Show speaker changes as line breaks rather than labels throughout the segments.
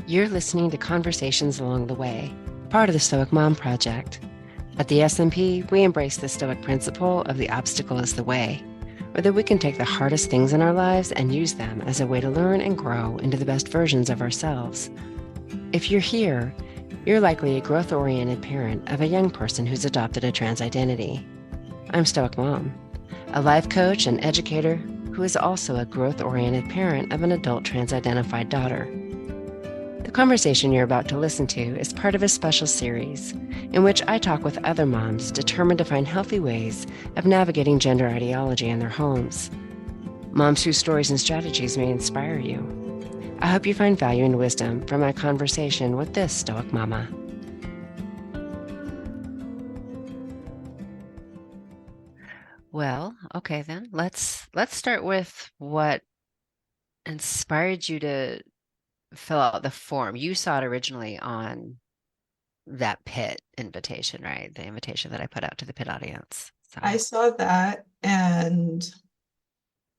You're listening to Conversations Along the Way, part of the Stoic Mom Project. At the SMP, we embrace the Stoic principle of the obstacle is the way, whether we can take the hardest things in our lives and use them as a way to learn and grow into the best versions of ourselves. If you're here, you're likely a growth-oriented parent of a young person who's adopted a trans identity. I'm Stoic Mom, a life coach and educator who is also a growth-oriented parent of an adult trans-identified daughter. The conversation you're about to listen to is part of a special series in which I talk with other moms determined to find healthy ways of navigating gender ideology in their homes. Moms whose stories and strategies may inspire you. I hope you find value and wisdom from my conversation with this Stoic Mama. Well, okay then. Let's start with what inspired you to fill out the form. You saw it originally on that pit invitation, right? The invitation that I put out to the pit audience. So,
I saw that, and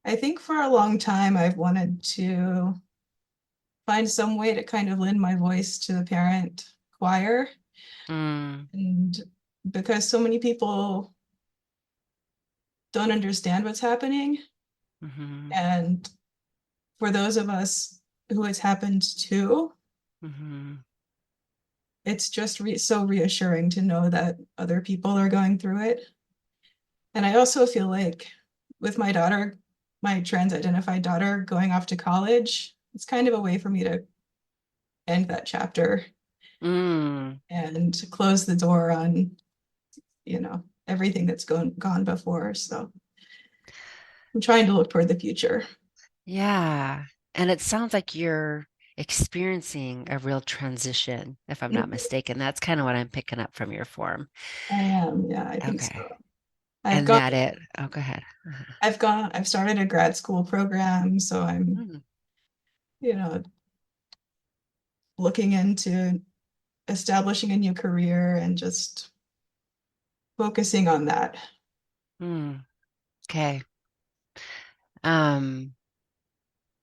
I think for a long time I've wanted to find some way to kind of lend my voice to the parent choir.
mm,
And because so many people don't understand what's happening,
hmm
and for those of us who it's happened to,
hmm
it's just so reassuring to know that other people are going through it. And I also feel like with my daughter, my trans identified daughter going off to college, it's kind of a way for me to end that chapter
mm,
and to close the door on, everything that's gone before. So I'm trying to look toward the future.
yeah. And it sounds like you're experiencing a real transition, if I'm not
Mhm.
mistaken. That's kind of what I'm picking up from your form.
I am, yeah, I think
Okay.
so. I've
And
gone,
that it, oh, go ahead.
I've started a grad school program, so I'm,
Mm,
you know, looking into establishing a new career and just focusing on that.
okay. Um,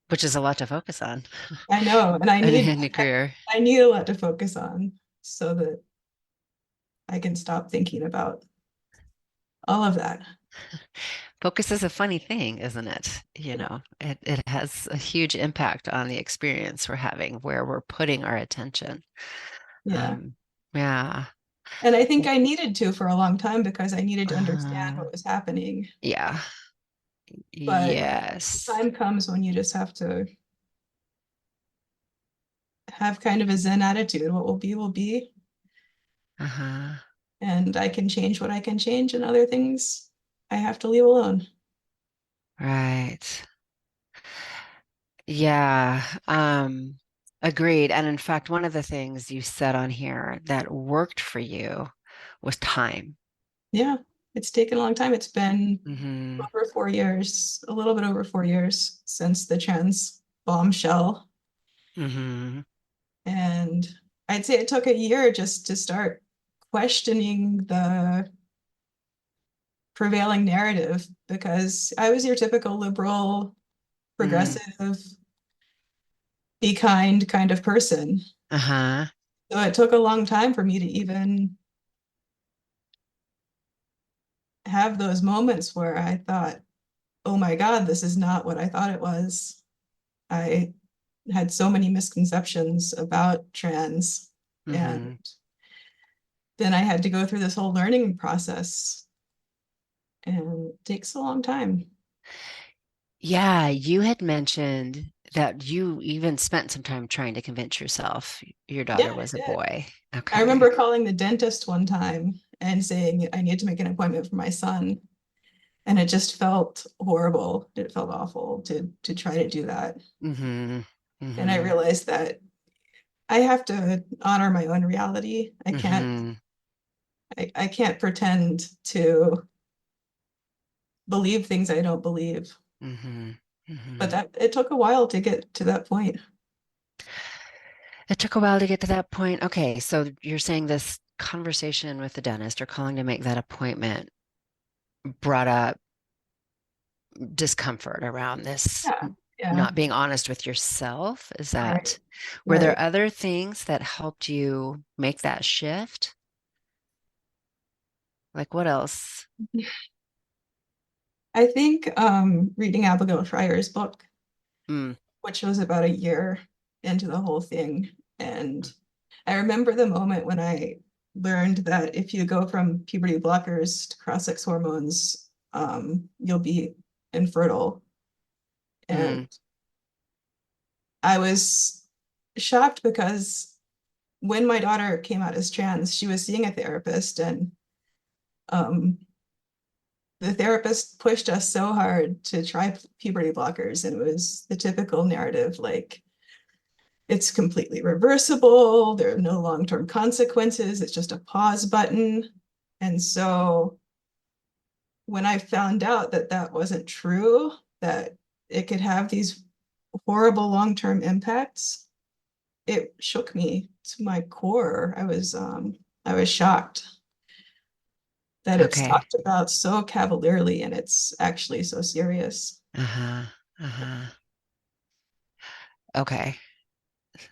which is a lot to focus on
I know, and
in a career.
I need a lot to focus on so that I can stop thinking about all of that.
Focus is a funny thing, isn't it? It has a huge impact on the experience we're having, where we're putting our attention.
Yeah.
Um, yeah.
And I think I needed to for a long time because I needed to understand
Uh,
what was happening.
yeah.
But
Yes.
time comes when you just have to have kind of a Zen attitude. What will be.
Uh-huh.
And I can change what I can change, and other things I have to leave alone.
Right. Yeah. Agreed. And in fact, one of the things you said on here that worked for you was time.
Yeah, it's taken a long time. It's been
Hmm
over 4 years, a little bit over 4 years since the trans bombshell.
hmm
And I'd say it took a year just to start questioning the prevailing narrative because I was your typical liberal,
mm
progressive, be kind of person.
Uh-huh.
So it took a long time for me to even have those moments where I thought, oh my God, this is not what I thought it was. I had so many misconceptions about trans. And
hmm
then I had to go through this whole learning process, and it takes a long time.
Yeah, you had mentioned that you even spent some time trying to convince yourself your
Yeah,
daughter
I
was a
did.
boy.
I
Okay.
remember calling the dentist one time and saying I need to make an appointment for my son. And it just felt horrible. It felt awful to try to do that.
hmm
And I
hmm
realized that I have to honor my own reality.
hmm
I can't pretend to believe things I don't believe.
hmm
But
hmm
that it took a while to get to that point.
It took a while to get to that point. Okay, so you're saying this conversation with the dentist or calling to make that appointment brought up discomfort around this
Yeah. Yeah,
not being honest with yourself. Is
right,
that, were there
right.
other things that helped you make that shift? Like what else?
I think reading Abigail Shrier's book,
Mm,
which was about a year into the whole thing. And I remember the moment when I learned that if you go from puberty blockers to cross-sex hormones, you'll be infertile. And
mm,
I was shocked because when my daughter came out as trans, she was seeing a therapist, and um, the therapist pushed us so hard to try puberty blockers, and it was the typical narrative like it's completely reversible, there are no long-term consequences, it's just a pause button. And so when I found out that that wasn't true, that it could have these horrible long-term impacts, it shook me to my core. I was shocked that it's
okay.
talked about so cavalierly and it's actually so serious.
Uh-huh. Uh-huh. Okay.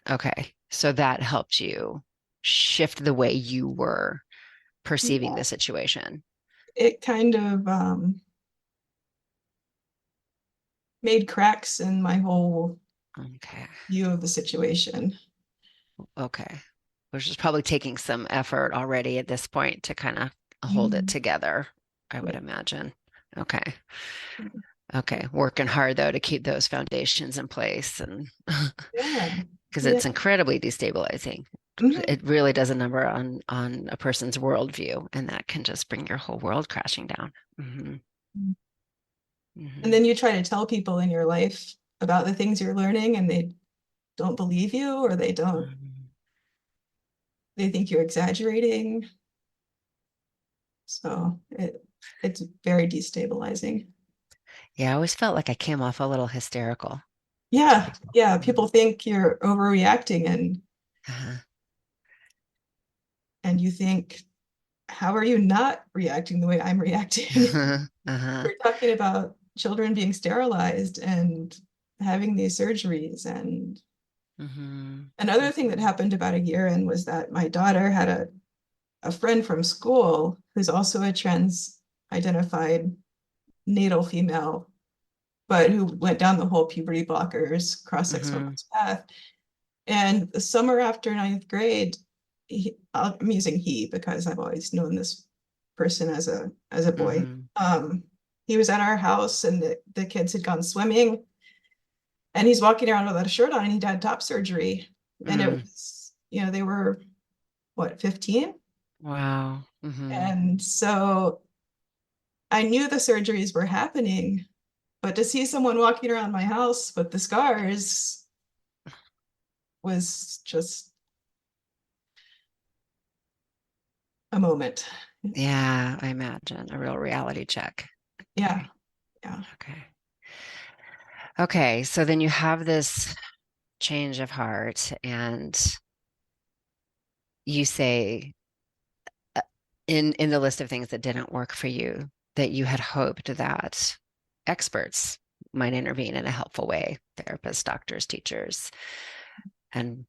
Okay. So that helped you shift the way you were perceiving
Yeah,
the situation.
it kind of made cracks in my whole
Okay.
view of the situation.
Okay. Which is probably taking some effort already at this point to kind of hold it
Mhm.
together, I would
Yeah.
imagine. Okay. Okay. Working hard though to keep those foundations in place and
Yeah.
because
Yeah.
it's incredibly destabilizing.
Mhm.
It really does a number on a person's worldview, and that can just bring your whole world crashing down. Hmm.
And
Hmm.
then you try to tell people in your life about the things you're learning and they don't believe you, or
Hmm.
they think you're exaggerating. So it's very destabilizing.
Yeah, I always felt like I came off a little hysterical to
Yeah.
people.
Yeah.
Mhm.
People think you're overreacting,
Uh-huh.
and you think, how are you not reacting the way I'm reacting?
Uh-huh. Uh-huh.
We're talking about children being sterilized and having these surgeries. And
Hmm.
another thing that happened about a year in was that my daughter had a friend from school who's also a trans identified natal female, but who went down the whole puberty blockers, cross-sex
Hmm.
hormones path. And the summer after ninth grade, I'm using he because I've always known this person as a boy.
Hmm.
He was at our house and the kids had gone swimming and he's walking around without a shirt on and he'd had top surgery. And it
Mm.
was, they were what, 15?
Wow. Hmm.
And so I knew the surgeries were happening, but to see someone walking around my house with the scars was just a moment.
Yeah, I imagine a real reality check.
Yeah,
Okay.
yeah.
Okay. Okay. So then you have this change of heart, and you say uh, in the list of things that didn't work for you that you had hoped that experts might intervene in a helpful way, therapists, doctors, teachers, and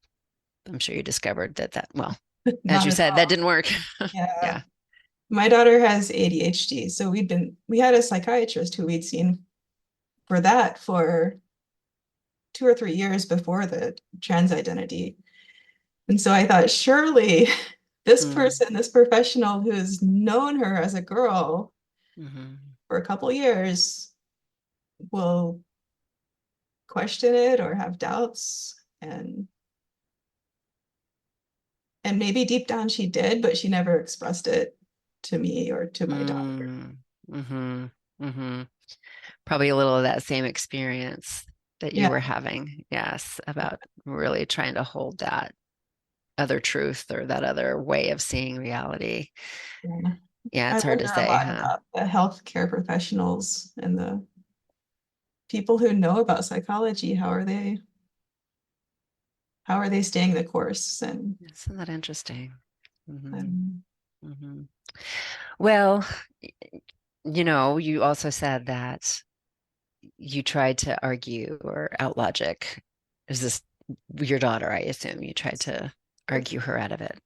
I'm sure you discovered well, as
Not
you
at
said, that
all.
didn't work.
Yeah.
Yeah.
My daughter has ADHD, so we had a psychiatrist who we'd seen for that for 2 or 3 years before the trans identity. And so I thought, surely this
Mm,
person, this professional who's known her as a girl
hmm.
for a couple years will question it or have doubts. And maybe deep down she did, but she never expressed it to me or to my daughter.
Mm, hmm. Hmm. Probably a little of that same experience that you
Yeah,
were having. Yes, about really trying to hold that other truth or that other way of seeing reality.
yeah.
Yeah,
I
it's hard to
wonder a
say,
lot
huh?
about the healthcare professionals and the people who know about psychology. How are they staying the course?
Isn't that interesting? Hmm.
And
Hmm. Well, you also said that you tried to argue or out logic. Is this your daughter, I assume? You tried to argue her out of it.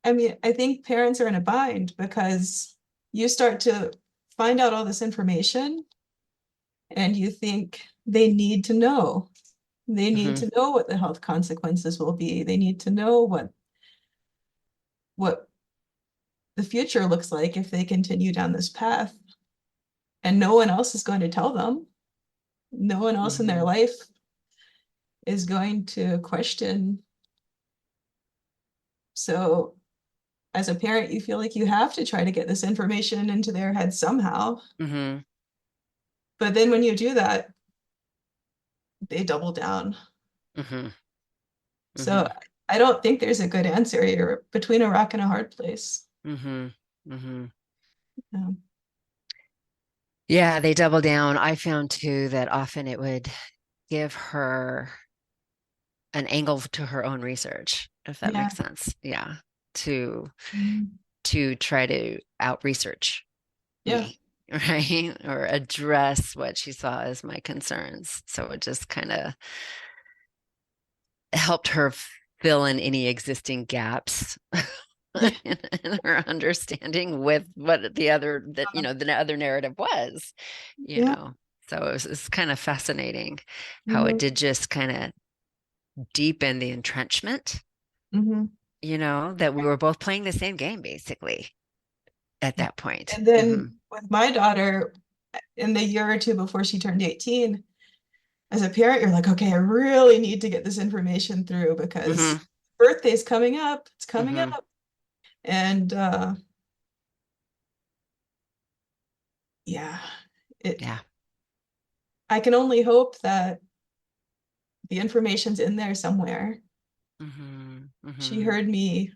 I mean, I think parents are in a bind because you start to find out all this information and you think they need to know. They need
Hmm.
to know what the health consequences will be. They need to know what the future looks like if they continue down this path. And no one else is going to tell them. No one else in their
Hmm.
life is going to question. So as a parent, you feel like you have to try to get this information into their head somehow.
Hmm.
But then when you do that, they double down.
Hmm.
So
Hmm.
I don't think there's a good answer. You're between a rock and a hard place.
Hmm. Hmm.
Um,
Yeah, they double down. I found too that often it would give her an angle to her own research, if that
yeah.
makes sense. Yeah. To
Mhm.
to try to out research
Yeah.
me, right? Or address what she saw as my concerns. So it just kind of helped her fill in any existing gaps
Yeah.
in her understanding with what the other that the other narrative was, you
Yeah.
know. So it's kind of fascinating how it
Mhm.
did just kind of deepen the entrenchment,
Mhm.
that we were both playing the same game basically at
Yeah.
that point.
And
Hmm.
then with my daughter, in the year or two before she turned 18, as a parent, you're like, okay, I really need to get this information through
Hmm.
because birthday's coming up. It's coming
Hmm.
up. And yeah, it
Yeah.
I can only hope that the information's in there somewhere.
Hmm.
She
Hmm.
heard me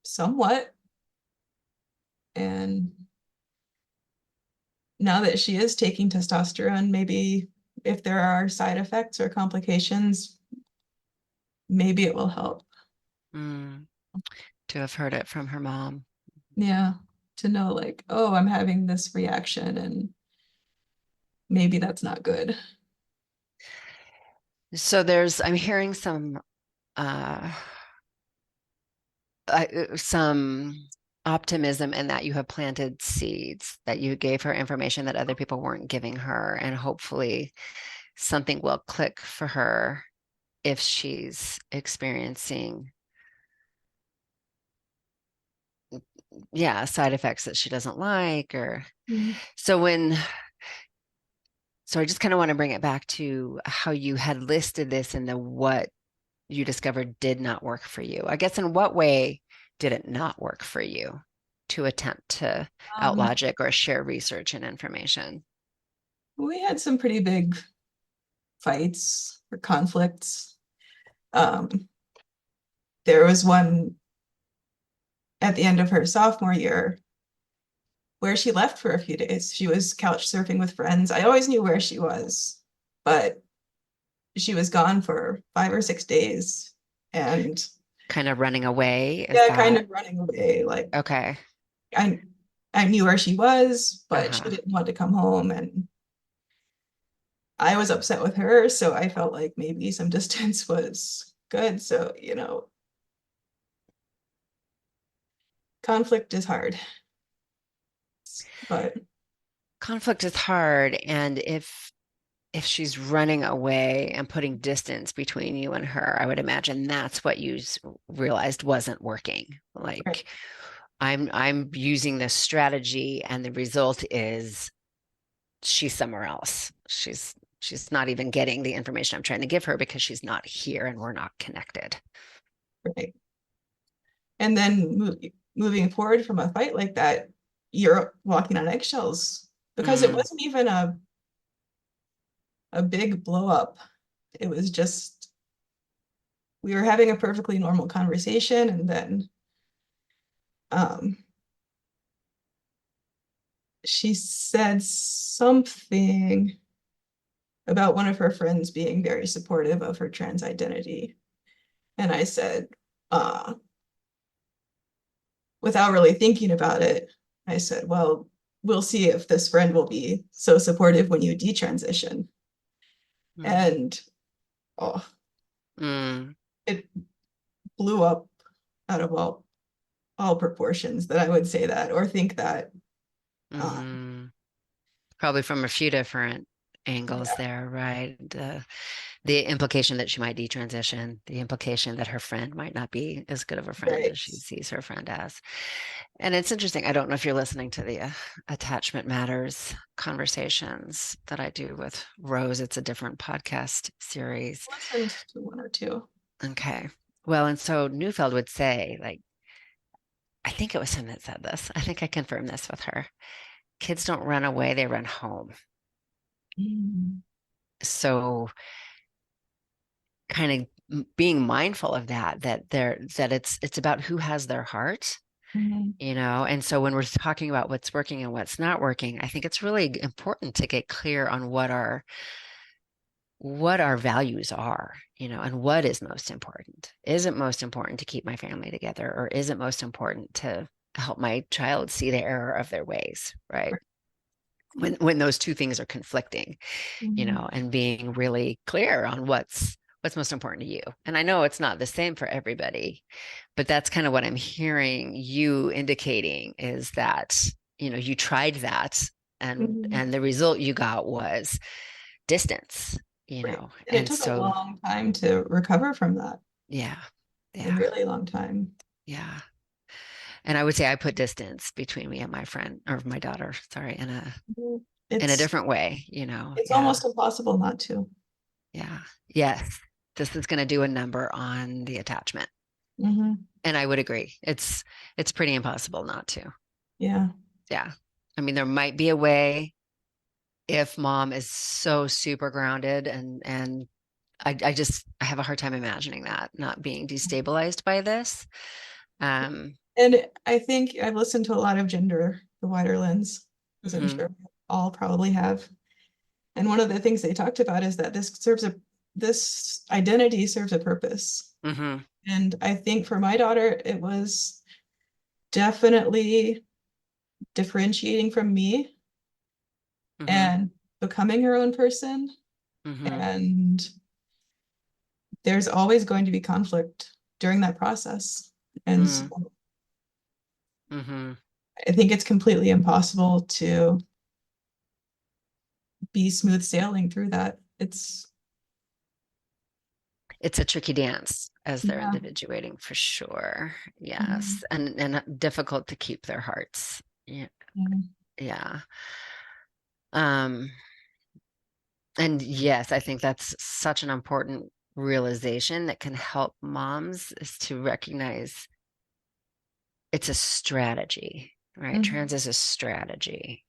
somewhat, and now that she is taking testosterone, maybe if there are side effects or complications, maybe it will help.
Mm. To have heard it from her mom.
Yeah, to know like, oh, I'm having this reaction and maybe that's not good.
So I'm hearing uh, some optimism in that you have planted seeds, that you gave her information that other people weren't giving her, and hopefully something will click for her if she's experiencing, yeah, side effects that she doesn't like or
Mm.
so when so I just kind of want to bring it back to how you had listed this and the what you discovered did not work for you. I guess in what way did it not work for you to attempt to out
Um,
logic or share research and information?
we had some pretty big fights or conflicts. Um, there was one at the end of her sophomore year where she left for a few days. She was couch surfing with friends. I always knew where she was, but she was gone for 5 or 6 days. And
Kind of running away, is
yeah, kind
that
of running away. Like
okay?
I I knew where she was, but she
Uh-huh.
didn't want to come home and I was upset with her, so I felt like maybe some distance was good. So, conflict is hard, but
Conflict is hard, and if she's running away and putting distance between you and her, I would imagine that's what you realized wasn't working.
right,
Like I'm using this strategy and the result is she's somewhere else. She's not even getting the information I'm trying to give her because she's not here and we're not connected.
right. And then moving forward from a fight like that, you're walking on eggshells because it
Mm,
wasn't even a big blow up. It was just we were having a perfectly normal conversation, and then um, she said something about one of her friends being very supportive of her trans identity. And I said, uh, without really thinking about it, I said, well, we'll see if this friend will be so supportive when you detransition.
Mm.
And oh,
Mm.
it blew up out of all proportions that I would say that or think that.
Hmm. Probably from a few different angles
Yeah,
there, right? The implication that she might detransition, the implication that her friend might not be as good of a friend
right.
as she sees her friend as. And it's interesting. I don't know if you're listening to the Attachment Matters conversations that I do with Rose. It's a different podcast series.
Listened to one or two.
Okay. Well, and so Neufeld would say, like, I think it was him that said this. I think I confirmed this with her. Kids don't run away, they run home.
Mm-hmm.
So kind of being mindful of that it's about who has their heart, and so when we're talking about what's working and what's not working, I think it's really important to get clear on what our values are, and what is most important. Is it most important to keep my family together, or is it most important to help my child see the error of their ways, right? When those two things are conflicting,
Mm-hmm.
and being really clear on what's most important to you. And I know it's not the same for everybody, but that's kind of what I'm hearing you indicating, is that, you tried that, and
Mm-hmm.
and the result you got was distance,
Right. And it
and
took a
so
long time to recover from that,
yeah,
a
yeah,
really long time.
yeah. And I would say I put distance between me and my friend, or my daughter, sorry,
Mhm.
in a
It's
different way,
it's
yeah,
almost impossible not to.
yeah, yes. This is going to do a number on the attachment.
Hmm.
And I would agree. It's pretty impossible not to.
Yeah.
Yeah. I mean, there might be a way if mom is so super grounded, and I have a hard time imagining that not being destabilized by this. Um,
And I think I've listened to a lot of Gender, the Wider Lens, as I'm
mhm,
sure we all probably have. And one of the things they talked about is that this identity serves a purpose.
mhm,
And I think for my daughter, it was definitely differentiating from me
mhm,
and becoming her own person.
mhm,
And there's always going to be conflict during that process. And so
mhm, mhm.
I think it's completely impossible to be smooth sailing through that.
It's a tricky dance as they're
Yeah.
individuating for sure.
Mhm.
Yes. And difficult to keep their hearts. Yeah.
Mhm.
Yeah. Um, And yes, I think that's such an important realization that can help moms, is to recognize it's a strategy, right? Trans
Mhm.
is a strategy.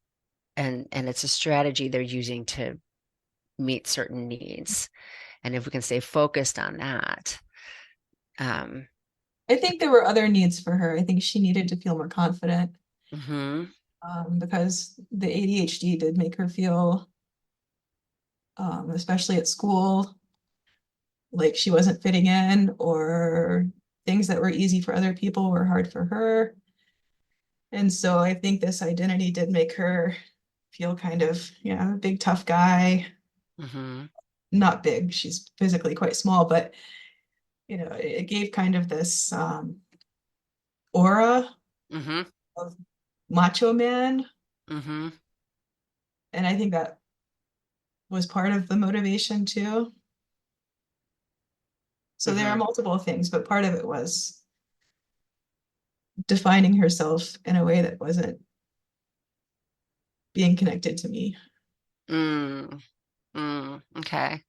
And it's a strategy they're using to meet certain needs. And if we can stay focused on that, um,
I think there were other needs for her. I think she needed to feel more confident,
mhm,
because the ADHD did make her feel, especially at school, like she wasn't fitting in, or things that were easy for other people were hard for her. And so I think this identity did make her feel kind of, a big tough guy.
mhm,
Not big, she's physically quite small, but it gave kind of this aura
mhm,
of macho man.
mhm,
And I think that was part of the motivation too. So there are
mhm.
multiple things, but part of it was defining herself in a way that wasn't being connected to me.
Mm, okay.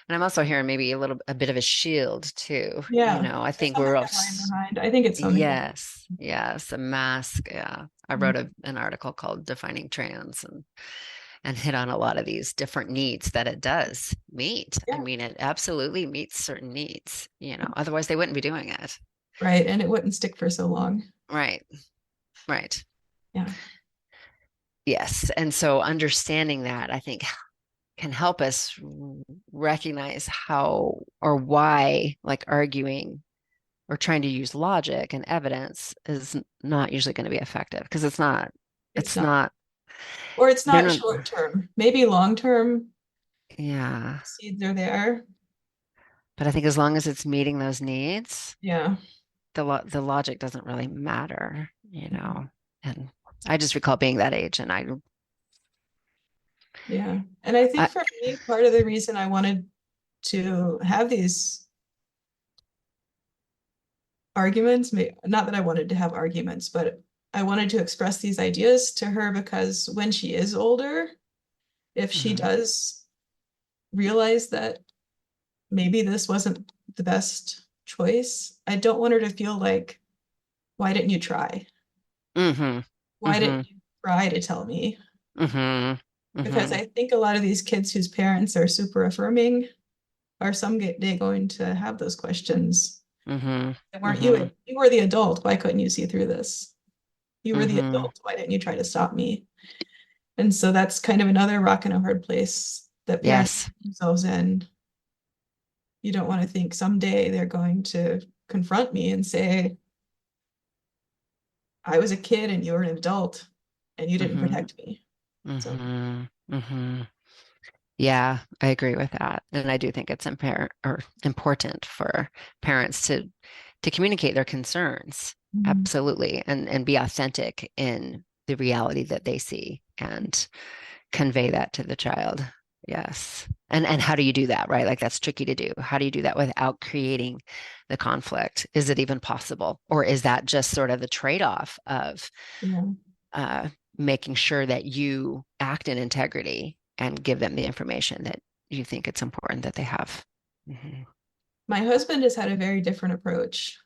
And I'm also hearing maybe a bit of a shield too.
Yeah,
I
there's
think we're
something
all,
to hide behind. I think it's something to
yes, yes, a mask. Yeah. I wrote
hide.
an article called Defining Trans, and hit on a lot of these different needs that it does meet. I
Yeah,
mean, it absolutely meets certain needs, otherwise they wouldn't be doing it.
right. And it wouldn't stick for so long.
Right, right.
Yeah.
Yes. And so understanding that, I think, can help us recognize how or why, like, arguing or trying to use logic and evidence is not usually going to be effective, because it's not
It's
it's
not.
not
Or it's
They're
not
not,
short term, maybe long term
yeah.
seeds are there.
But I think as long as it's meeting those needs,
Yeah.
the logic doesn't really matter, you know. And I just recall being that age, and
Yeah. And I think
I
for me, part of the reason I wanted to have these arguments, not that I wanted to have arguments, but I wanted to express these ideas to her because when she is older, if she
Mhm.
does realize that maybe this wasn't the best choice, I don't want her to feel like, why didn't you try?
Mhm.
Why
Mhm.
didn't you try to tell me?
Mhm.
Because
Mhm.
I think a lot of these kids whose parents are super affirming are someday going to have those questions.
Mhm.
Weren't
Mhm.
you? You were the adult. Why couldn't you see through this? You were the
Mhm.
adult. Why didn't you try to stop me? And so that's kind of another rock and a hard place that parents
Yes.
put themselves in. You don't want to think someday they're going to confront me and say, I was a kid and you were an adult and you didn't
Mhm.
protect me. So,
Mhm. Mhm. Yeah, I agree with that. And I do think it's important for parents to communicate their concerns.
mhm,
Absolutely. And be authentic in the reality that they see and convey that to the child. Yes. And how do you do that, right? Like that's tricky to do. How do you do that without creating the conflict? Is it even possible? Or is that just sort of the trade-off of
yeah.
uh, making sure that you act in integrity and give them the information that you think it's important that they have? Mhm.
My husband has had a very different approach.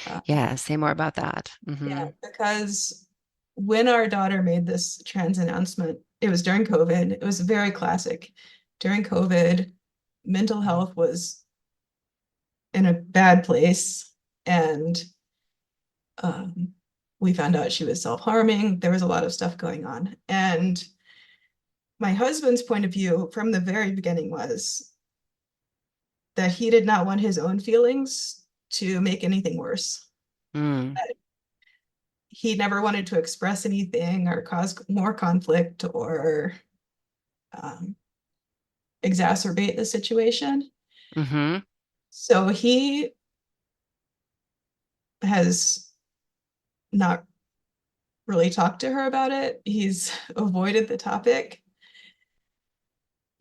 Uh,
Yeah, say more about that.
yeah,
Hmm.
because when our daughter made this trans announcement, it was during COVID. It was very classic. During COVID, mental health was in a bad place, and um, we found out she was self-harming. There was a lot of stuff going on. And my husband's point of view from the very beginning was that he did not want his own feelings to make anything worse.
Mm,
He never wanted to express anything or cause more conflict or um, exacerbate the situation.
hmm
So he has not really talked to her about it. He's avoided the topic.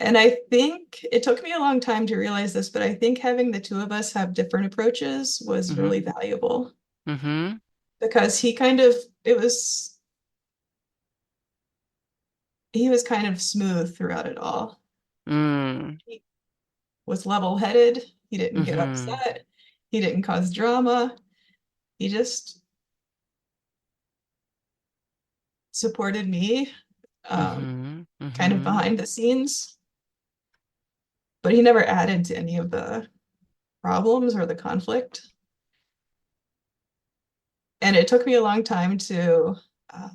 And I think it took me a long time to realize this, but I think having the two of us have different approaches was
hmm
really valuable
hmm
because he was kind of smooth throughout it all.
mm,
He was level-headed. He didn't get
hmm
upset. He didn't cause drama. He just supported me, um,
hmm
kind of
hmm
behind the scenes, but he never added to any of the problems or the conflict. And it took me a long time to uh,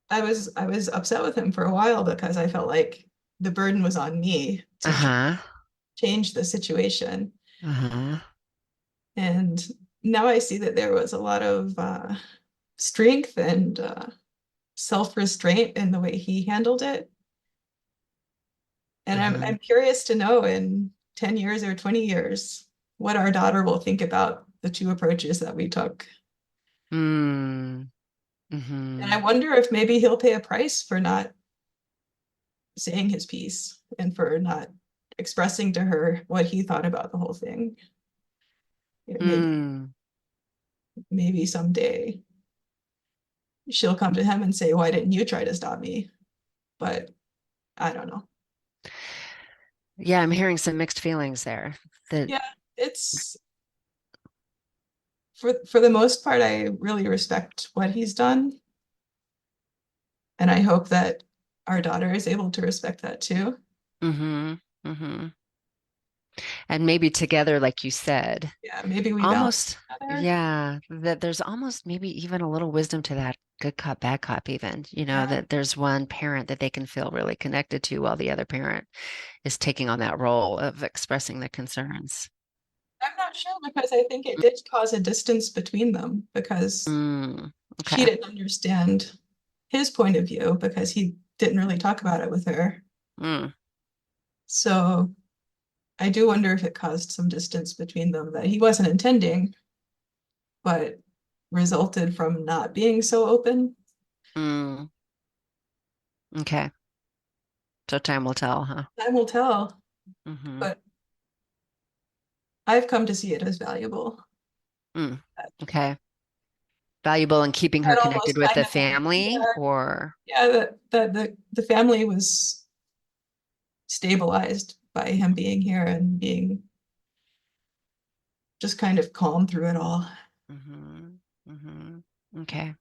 I was upset with him for a while because I felt like the burden was on me to
Uh-huh.
change the situation.
Uh-huh.
And now I see that there was a lot of strength and self-restraint in the way he handled it. And I'm
Hmm.
curious to know in 10 years or 20 years what our daughter will think about the two approaches that we took.
Mm,
And I
hmm
wonder if maybe he'll pay a price for not saying his piece and for not expressing to her what he thought about the whole thing. Maybe
mm.
maybe someday she'll come to him and say, "Why didn't you try to stop me?" But I don't know.
Yeah, I'm hearing some mixed feelings there. That
Yeah, it's for the most part, I really respect what he's done, and I hope that our daughter is able to respect that too.
hmm hmm And maybe together, like you said,
Yeah, maybe we balance
almost,
each other.
yeah, that there's almost maybe even a little wisdom to that good cop, bad cop, even,
Yeah,
that there's one parent that they can feel really connected to while the other parent is taking on that role of expressing the concerns.
I'm not sure because I think it did cause a distance between them because
Mm,
she
okay.
didn't understand his point of view because he didn't really talk about it with her.
Mm,
So I do wonder if it caused some distance between them that he wasn't intending, but resulted from not being so open.
mm, okay. So time will tell, huh?
Time will tell,
Mm-hmm.
but I've come to see it as valuable.
Mm, okay. Valuable in keeping her
That
connected
almost
with
kind
the
of made,
family,
yeah,
or
yeah, that the family was stabilized by him being here and being just kind of calm through it all.
mm-hmm, mm-hmm. Okay.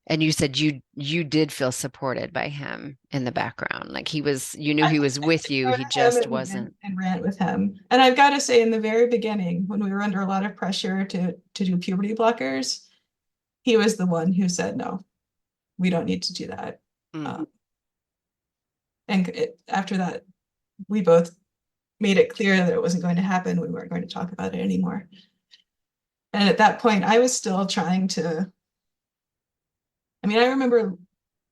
And you said you did feel supported by him in the background. Like he was, you knew
I
he was with you, he
supported him
just
and,
wasn't.
and ran with him. And I've got to say, in the very beginning, when we were under a lot of pressure to do puberty blockers, he was the one who said, no, we don't need to do that.
Mm,
And after that, we both made it clear that it wasn't going to happen. We weren't going to talk about it anymore. And at that point, I was still trying to, I mean, I remember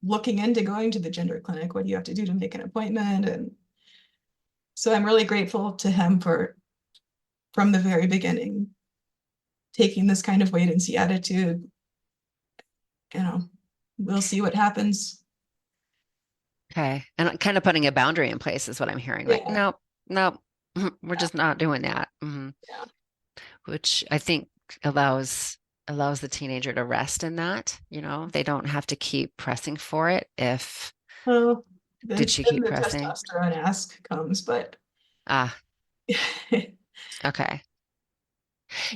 looking into going to the gender clinic. What do you have to do to make an appointment? And so I'm really grateful to him for, from the very beginning, taking this kind of wait and see attitude. You know, we'll see what happens.
okay. And kind of putting a boundary in place is what I'm hearing. Like,
Yeah,
nope, nope, we're
yeah,
just not doing that.
yeah.
Which I think allows the teenager to rest in that. They don't have to keep pressing for it. If
Well,
did
then
she
then
keep
the
pressing?
testosterone ask comes, but
Ah, okay.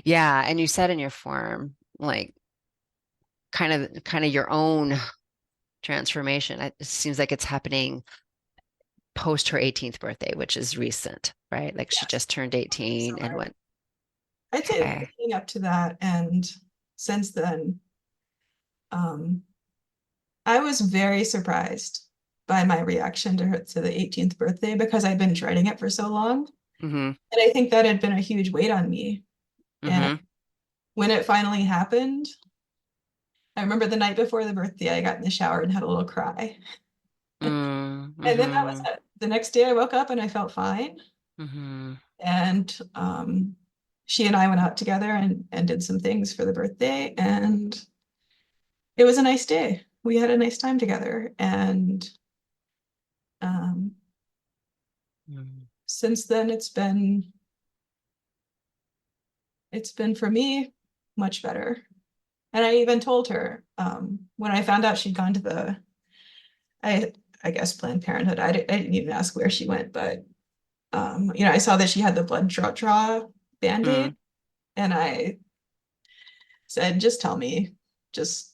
Yeah, and you said in your form, like kind of your own transformation. It seems like it's happening post her 18th birthday, which is recent, right? Like she
yes,
just turned
so
18 and went,
I'd say
okay.
leading up to that and since then, um, I was very surprised by my reaction to her to the 18th birthday because I'd been dreading it for so long.
Mm-hmm.
And I think that had been a huge weight on me. And
Mm-hmm.
when it finally happened, I remember the night before the birthday, I got in the shower and had a little cry. And then that was
Mm-hmm.
it. The next day I woke up and I felt fine.
Mm-hmm.
And she and I went out together and did some things for the birthday. And it was a nice day. We had a nice time together. And um,
Mm-hmm.
since then it's been for me much better. And I even told her when I found out she'd gone to I I guess Planned Parenthood. I didn't even ask where she went, but I saw that she had the blood draw Band-Aid, and I said, just tell me, just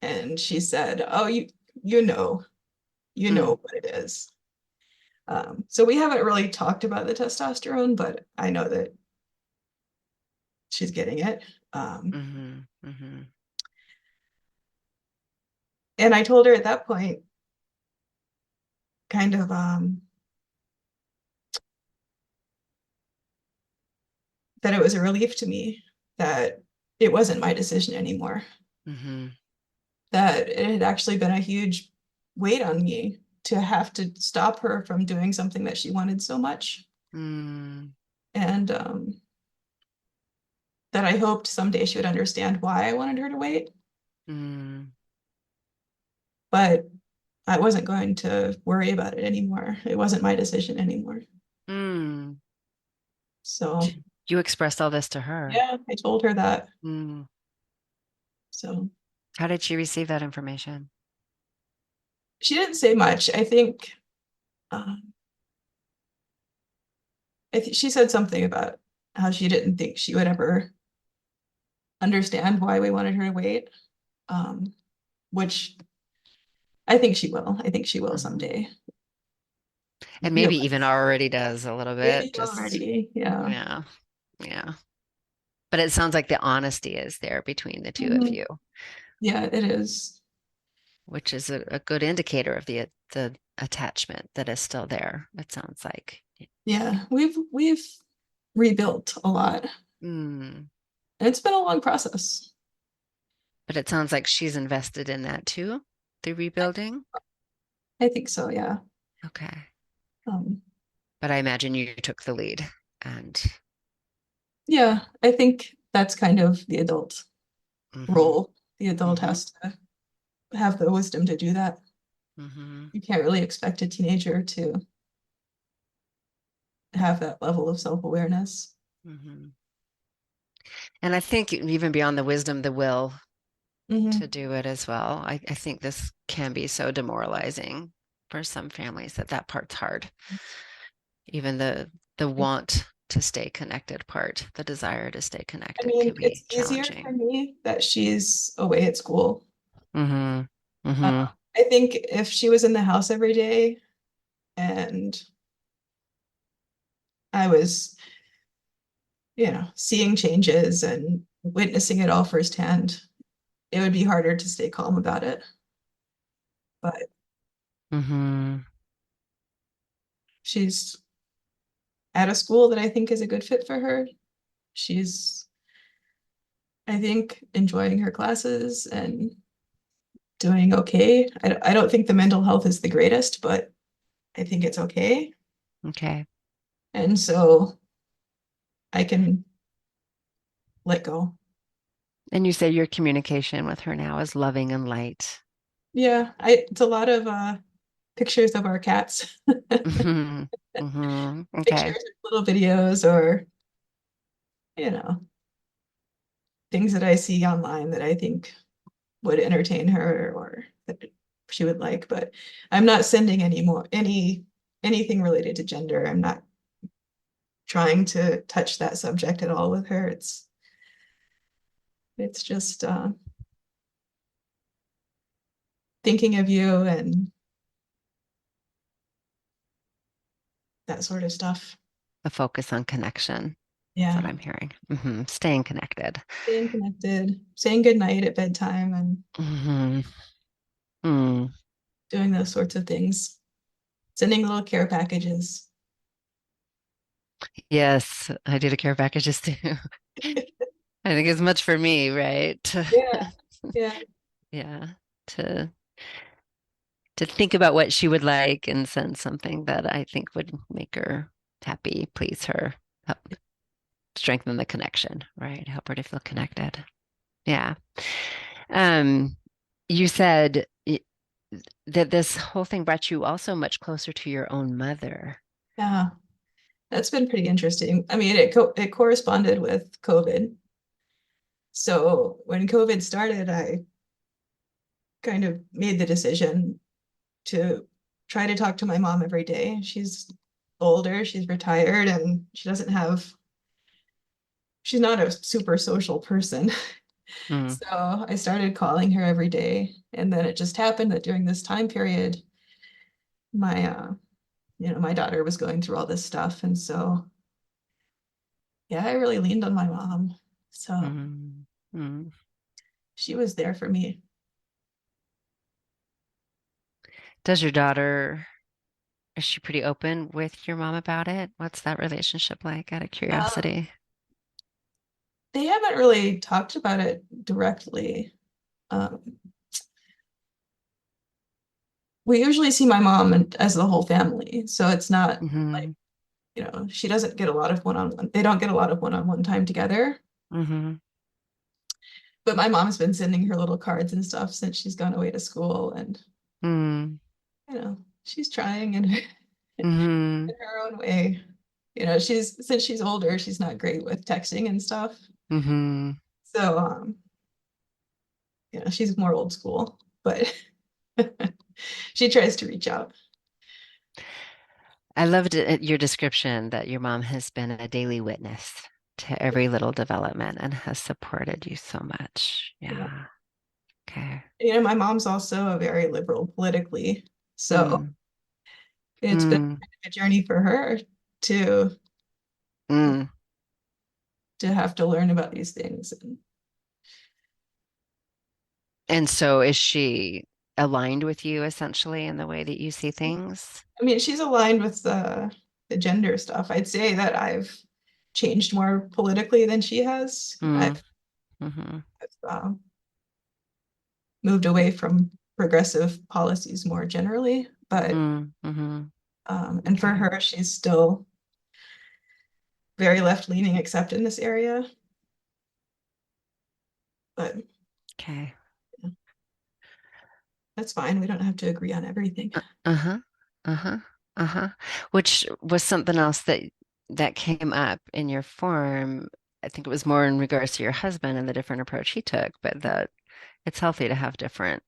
and she said, oh, you know, you
Mm-hmm.
know what it is. So we haven't really talked about the testosterone, but I know that she's getting it. Um,
Mm-hmm. Mm-hmm.
and I told her at that point, kind of that it was a relief to me that it wasn't my decision anymore,
Mm-hmm.
that it had actually been a huge weight on me to have to stop her from doing something that she wanted so much.
Mm-hmm.
And that I hoped someday she would understand why I wanted her to wait.
Mm-hmm.
But I wasn't going to worry about it anymore. It wasn't my decision anymore.
Mm.
So
You expressed all this to her.
yeah, I told her that.
Mm.
So
How did she receive that information?
she didn't say much. Um, she said something about how she didn't think she would ever understand why we wanted her to wait, um, which I think she will. I think she will
Hmm.
someday
And maybe even
realize.
already does a little bit.
Maybe
Just,
already, yeah.
yeah, yeah. But it sounds like the honesty is there between the two of
Mhm.
you,
Yeah, it is.
which is a good indicator of the attachment that is still there, it sounds like.
Yeah, we've rebuilt a lot.
Mm.
And it's been a long process.
But it sounds like she's invested in that too, the rebuilding.
I think so, yeah.
Okay.
Um,
But I imagine you took the lead and
yeah, I think that's kind of the adult
hmm
role. The adult
hmm
has to have the wisdom to do that.
hmm
You can't really expect a teenager to have that level of self-awareness.
hmm And I think even beyond the wisdom, the will to
Hmm.
do it as well. I think this can be so demoralizing for some families that that part's hard. Even the want to stay connected part, the desire to stay
I
connected
mean,
can
it's
be
easier for
challenging.
me that she's away at school.
Hmm
Uh,
hmm
I think if she was in the house every day and I was, seeing changes and witnessing it all firsthand, it would be harder to stay calm about it. But
hmm
she's at a school that I think is a good fit for her. She's, I think, enjoying her classes and doing okay. I don't think the mental health is the greatest, but I think it's okay.
Okay.
And so I can let go.
And you say your communication with her now is loving and light.
Yeah, it's a lot of pictures of our cats,
Hmm Okay.
pictures, little videos, or you know, things that I see online that I think would entertain her or that she would like. But I'm not sending anything related to gender. I'm not trying to touch that subject at all with her. It's just thinking of you and that sort of stuff.
The focus on connection. That's what
Yeah,
I'm hearing. Staying connected.
staying connected, saying good night at bedtime, and
hmm Mm.
doing those sorts of things. Sending little care packages.
Yes, I do the care packages too. I think it's much for me, right?
Yeah, yeah,
Yeah, to to think about what she would like and send something that I think would make her happy, please her, help strengthen the connection, right? Help her to feel connected. Yeah. Um, you said that this whole thing brought you also much closer to your own mother.
yeah. That's been pretty interesting. I mean, it corresponded with COVID. So when COVID started, I kind of made the decision to try to talk to my mom every day. She's older, she's retired, and she's not a super social person.
Mm,
So I started calling her every day. And then it just happened that during this time period, my my daughter was going through all this stuff. And so yeah, I really leaned on my mom. So
mm, mm.
she was there for me.
Does your daughter, is she pretty open with your mom about it? What's that relationship like, out of
Um,
curiosity?
they haven't really talked about it directly. Um, we usually see my mom as the whole family, so it's not like,
Hmm
she doesn't get a lot of one-on-one. They don't get a lot of one-on-one time together.
hmm
But my mom's been sending her little cards and stuff since she's gone away to school, and
mm
she's trying in her,
hmm
in her own way. Since she's older, she's not great with texting and stuff.
hmm
So, she's more old school, but she tries to reach out.
I loved your description that your mom has been a daily witness to every little development and has supported you so much.
Yeah.
Yeah. Okay.
My mom's also a very liberal politically, so
Mm,
it's been
mm,
a journey for her to
mm.
to have to learn about these things. And
And so is she aligned with you essentially in the way that you see things?
I mean, she's aligned with the gender stuff. I'd say that I've changed more politically than she has.
Mm, hmm
I've moved away from progressive policies more generally. But
Mm-hmm.
and for
Okay.
her, she's still very left leaning, except in this area. But
Okay.
that's fine. We don't have to agree on everything.
Uh-huh. Uh-huh. Uh-huh. Which was something else that came up in your form. I think it was more in regards to your husband and the different approach he took, but that it's healthy to have different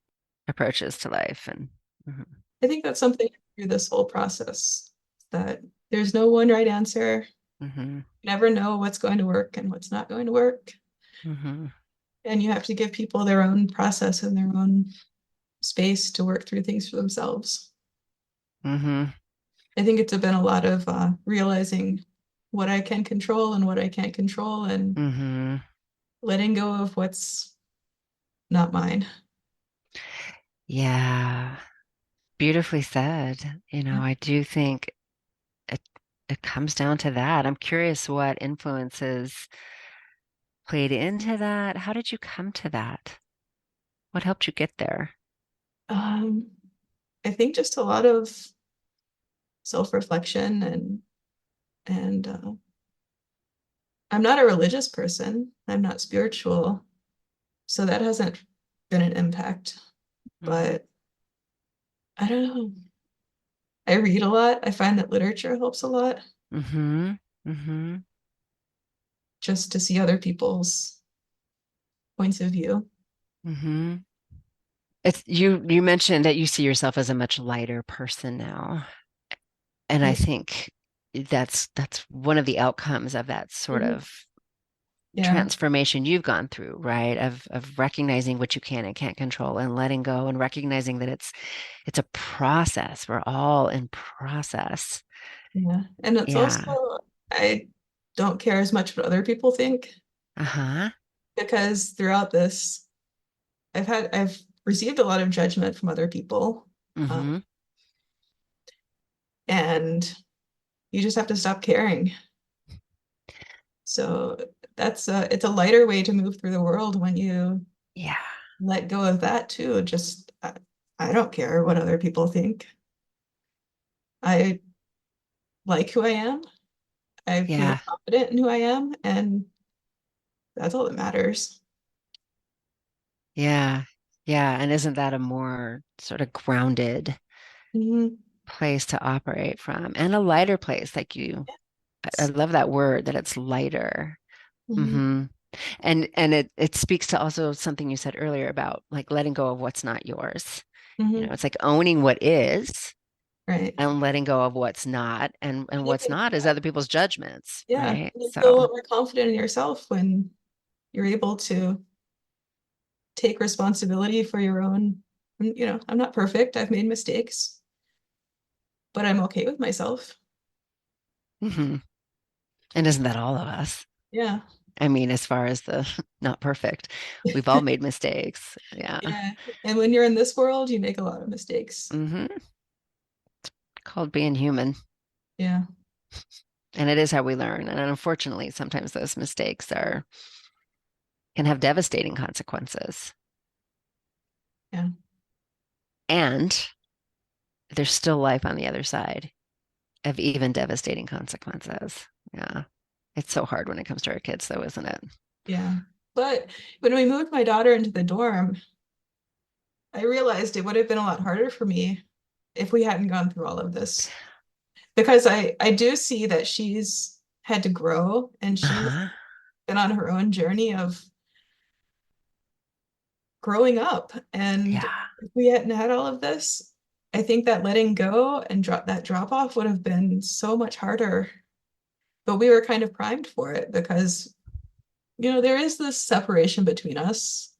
approaches to life and mhm.
I think that's something through this whole process that there's no one right answer.
Mhm.
You never know what's going to work and what's not going to work.
Mhm.
And you have to give people their own process and their own space to work through things for themselves.
Mhm.
I think it's been a lot of realizing what I can control and what I can't control and
Mhm.
letting go of what's not mine.
Yeah. Beautifully said.
Yeah.
I do think it it comes down to that. I'm curious what influences played into that. How did you come to that? What helped you get there?
Um, I think just a lot of self-reflection and I'm not a religious person. I'm not spiritual, so that hasn't been an impact.
Mhm.
But I don't know. I read a lot. I find that literature helps a lot
Mhm. Mhm.
just to see other people's points of view.
Mhm. It's you mentioned that you see yourself as a much lighter person now. And I
Yeah.
think that's one of the outcomes of that sort
Mhm.
of
Yeah.
transformation you've gone through, right? Of recognizing what you can and can't control and letting go and recognizing that it's a process. We're all in process.
Yeah. And it's
Yeah.
also, I don't care as much what other people think
Uh-huh.
because throughout this, I've received a lot of judgment from other people.
Mm-hmm.
And you just have to stop caring. So it's a lighter way to move through the world when you
Yeah.
let go of that too. Just I don't care what other people think. I like who I am. I feel
Yeah.
confident in who I am, and that's all that matters.
Yeah. Yeah. And isn't that a more sort of grounded
Mhm.
place to operate from and a lighter place like I love that word that it's lighter.
Mhm.
Mm-hmm. And it speaks to also something you said earlier about like letting go of what's not yours.
Mhm.
It's like owning what is
Right.
and letting go of what's not. And
And you
what's
can,
not is other people's judgments,
yeah,
right?
you feel a
So,
lot more confident in yourself when you're able to take responsibility for your own. I'm not perfect. I've made mistakes, but I'm okay with myself.
mhm. And isn't that all of us?
Yeah.
I mean, as far as the not perfect, we've all made mistakes. Yeah.
Yeah. And when you're in this world, you make a lot of mistakes.
Hmm. Called being human.
Yeah.
And it is how we learn. And unfortunately, sometimes those mistakes are can have devastating consequences.
Yeah.
And there's still life on the other side of even devastating consequences. Yeah. It's so hard when it comes to our kids, though, isn't it?
Yeah. But when we moved my daughter into the dorm, I realized it would have been a lot harder for me if we hadn't gone through all of this. Because I do see that she's had to grow and she's
Uh-huh.
been on her own journey of growing up. And
Yeah.
if we hadn't had all of this, I think that letting go and drop off would have been so much harder. But we were kind of primed for it because, there is this separation between us.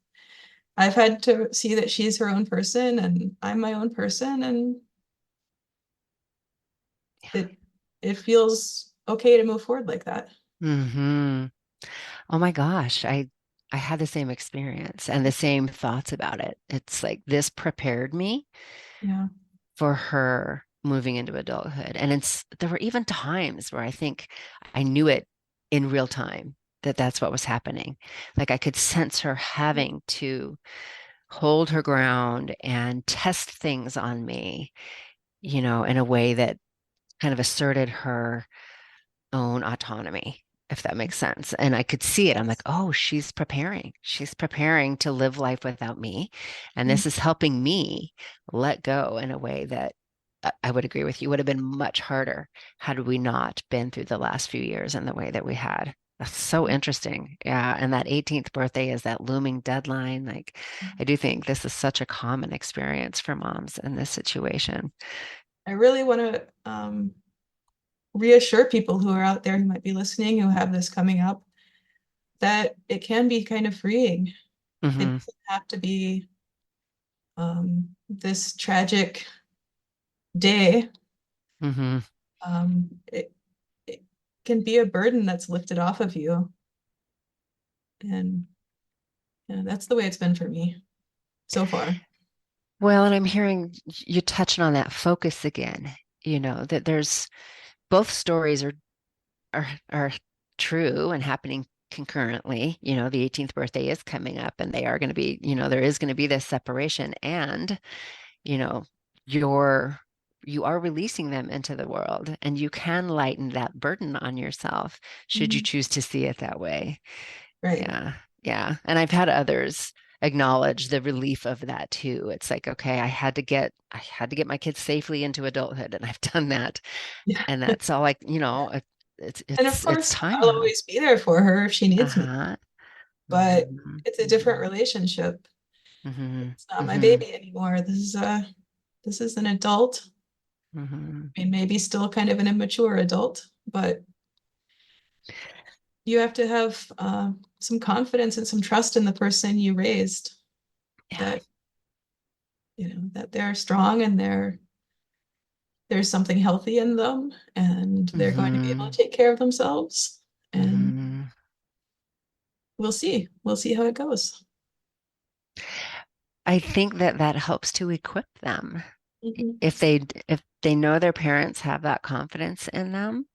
I've had to see that she's her own person and I'm my own person, and it it feels okay to move forward like that.
Hmm. Oh my gosh. I had the same experience and the same thoughts about it. It's like this prepared me
Yeah.
for her moving into adulthood. And there were even times where I think I knew it in real time that that's what was happening. Like I could sense her having to hold her ground and test things on me, in a way that kind of asserted her own autonomy, if that makes sense. And I could see it. I'm like,
Yes.
oh, she's preparing. She's preparing to live life without me. And
Mm.
this is helping me let go in a way that I would agree with you would have been much harder had we not been through the last few years in the way that we had. That's so interesting. Yeah. And that 18th birthday is that looming deadline. Like, I do think this is such a common experience for moms in this situation.
I really want to reassure people who are out there who might be listening who have this coming up that it can be kind of freeing. It
Hmm.
doesn't have to be this tragic day.
Hmm.
It can be a burden that's lifted off of you. And yeah, that's the way it's been for me so far.
Well, and I'm hearing you touching on that focus again, that there's both stories are true and happening concurrently. The 18th birthday is coming up and they are going to be, there is going to be this separation and, you know, you're you are releasing them into the world and you can lighten that burden on yourself should you
Mhm.
choose to see it that way.
Right.
Yeah. Yeah. And I've had others acknowledge the relief of that too. It's like, okay, I had to get my kids safely into adulthood and I've done that.
Yeah.
And that's all like, it's
And of
it's
course,
time
I'll
now.
always be there for her if she needs me,
Uh-huh.
but
Hmm.
it's a different
Hmm.
relationship.
Hmm.
It's not my
Hmm.
baby anymore. This is an adult.
Hmm.
I mean, maybe still kind of an immature adult, but you have to have some confidence and some trust in the person you raised
Yeah.
that, that they're strong and there's something healthy in them and they're going to be able
Hmm.
to take care of themselves. And
Hmm.
we'll see. We'll see how it goes.
I think that that helps to equip them.
Mhm.
If they know their parents have that confidence in them,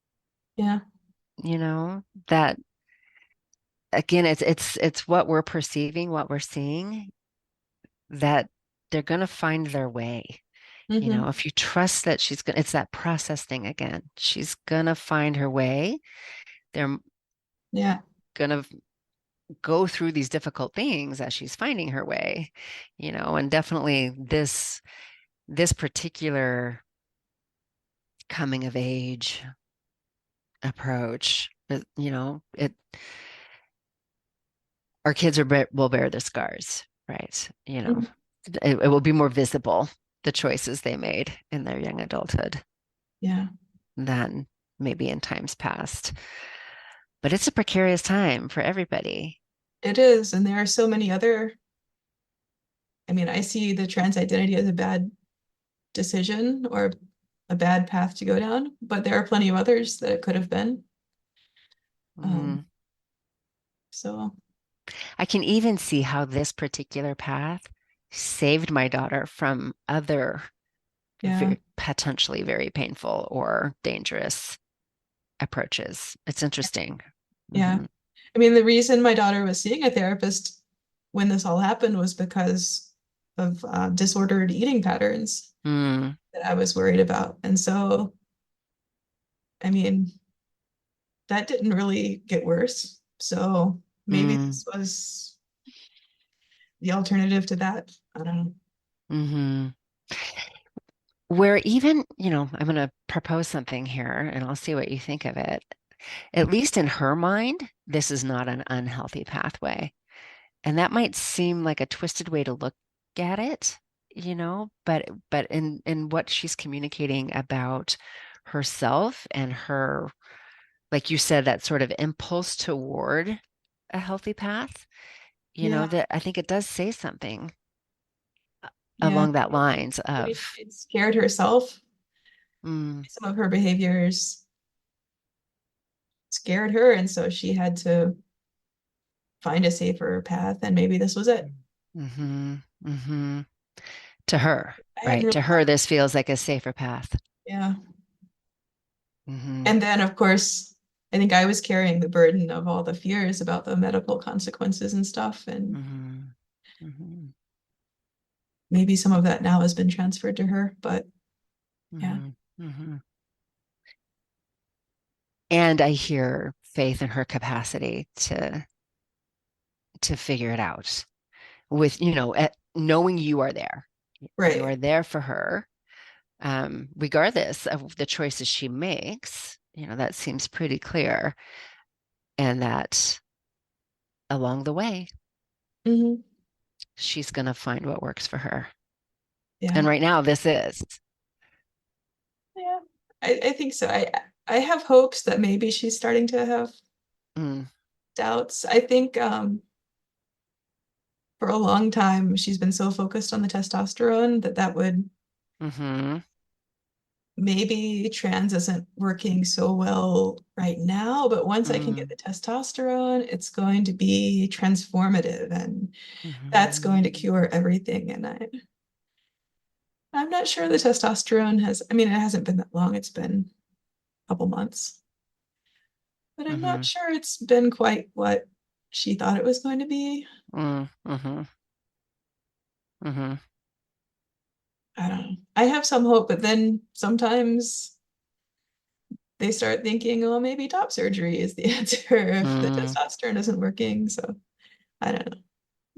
Yeah.
that again, it's what we're perceiving, what we're seeing, that they're going to find their way.
Hmm.
If you trust that it's that process thing again. She's going to find her way. They're
Yeah.
going to go through these difficult things as she's finding her way, and definitely this particular coming of age approach, it our kids will bear the scars, right?
Mhm.
It will be more visible, the choices they made in their young adulthood
Yeah.
than maybe in times past. But it's a precarious time for everybody.
It is. And there are so many other, I mean, I see the trans identity as a bad decision or a bad path to go down, but there are plenty of others that it could have been. Um,
Mm.
so
I can even see how this particular path saved my daughter from other
yeah,
potentially very painful or dangerous approaches. It's interesting.
yeah.
Hmm.
I mean, the reason my daughter was seeing a therapist when this all happened was because of disordered eating patterns
Mm.
that I was worried about. And so, I mean, that didn't really get worse. So maybe
Mm.
this was the alternative to that. I don't know.
Hmm. Where even, I'm going to propose something here and I'll see what you think of it. At least in her mind, this is not an unhealthy pathway. And that might seem like a twisted way to look at it, but in what she's communicating about herself and her, like you said, that sort of impulse toward a healthy path,
Yeah,
that I think it does say something
yeah.
along that lines
Maybe
of,
she scared herself.
mm,
Some of her behaviors scared her, and so she had to find a safer path, and maybe this was it.
hmm, hmm, to her,
I hadn't
right?
really
To
thought
her,
of
this feels like a safer path.
yeah.
Hmm.
And then, of course, I think I was carrying the burden of all the fears about the medical consequences and stuff. And
Hmm. Hmm.
maybe some of that now has been transferred to her, but yeah.
Hmm. Hmm. And I hear faith in her capacity to figure it out with, knowing you are there. You
Right.
are there for her, regardless of the choices she makes. That seems pretty clear. And that along the way,
Hmm.
she's going to find what works for her. And
Yeah.
right now, this is.
Yeah. I think so. I have hopes that maybe she's starting to have
Mm,
doubts. I think for a long time she's been so focused on the testosterone that that would
hmm
maybe trans isn't working so well right now, but once I can get
mm,
the testosterone, it's going to be transformative and that's
hmm
going to cure everything. And I'm not sure the testosterone has, I mean, it hasn't been that long, it's been a couple months, but I'm not
hmm
sure it's been quite what she thought it was going to be.
hmm hmm
I don't know. I have some hope, but then sometimes they start thinking, oh, maybe top surgery is the answer if the
mm.
testosterone isn't working. So I don't know.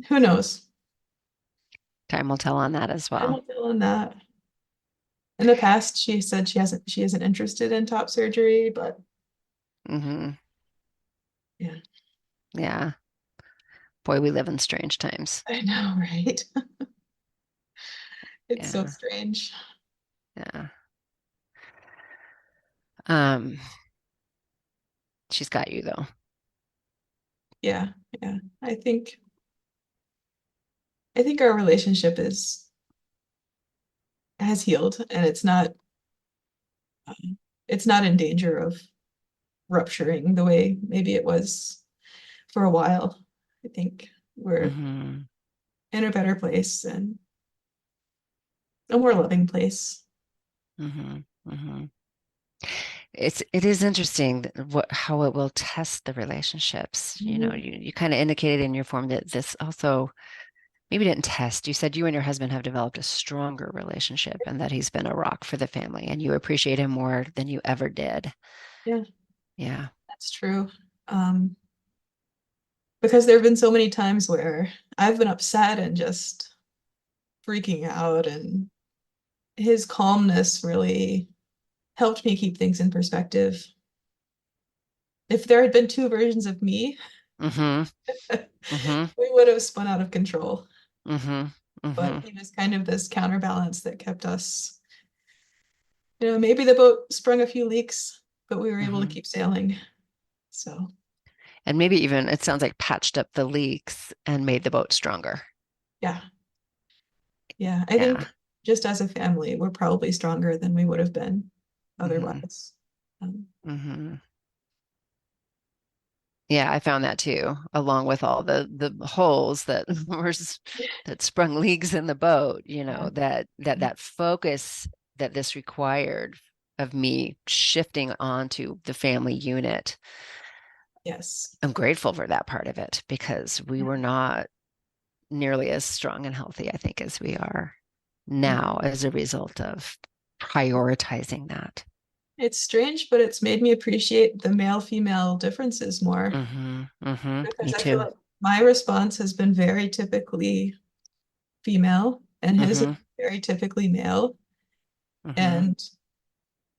Who knows?
Time will tell on that as
I'm
well.
not feeling that. In the past, she said she isn't interested in top surgery, but
Hmm.
yeah,
Yeah. Boy, we live in strange times.
I know, right? It's so
Yeah.
strange.
Yeah. Um, she's got you though.
Yeah, yeah. I think our relationship is has healed and it's not in danger of rupturing the way maybe it was for a while. I think we're
Hmm.
in a better place and a more loving place.
Hmm. Hmm. It is interesting how it will test the relationships.
Mhm.
You kind of indicated in your form that this also maybe didn't test. You said you and your husband have developed a stronger relationship and that he's been a rock for the family and you appreciate him more than you ever did.
Yeah,
Yeah.
that's true. Um, because there have been so many times where I've been upset and just freaking out, and his calmness really helped me keep things in perspective. If there had been two versions of me,
Mm-hmm. Mm-hmm.
we would have spun out of control.
Mm-hmm.
But
Mm-hmm.
he was kind of this counterbalance that kept us, maybe the boat sprung a few leaks, but we were able to
Mm-hmm.
keep sailing. So,
And maybe even it sounds like patched up the leaks and made the boat stronger.
yeah, yeah. I
Yeah.
think just as a family, we're probably stronger than we would have been
Mm-hmm.
otherwise. Um,
Mm-hmm. Yeah, I found that too, along with all the holes that that sprung leaks in the boat,
yeah,
that focus that this required of me shifting onto the family unit.
yes.
I'm grateful for that part of it because we
Yeah.
were not nearly as strong and healthy, I think, as we are
Yeah.
now as a result of prioritizing that.
It's strange, but it's made me appreciate the male-female differences more
Mm-hmm. Mm-hmm.
because
Me
I feel
too.
like my response has been very typically female and his is
Mm-hmm.
very typically male.
Mm-hmm.
And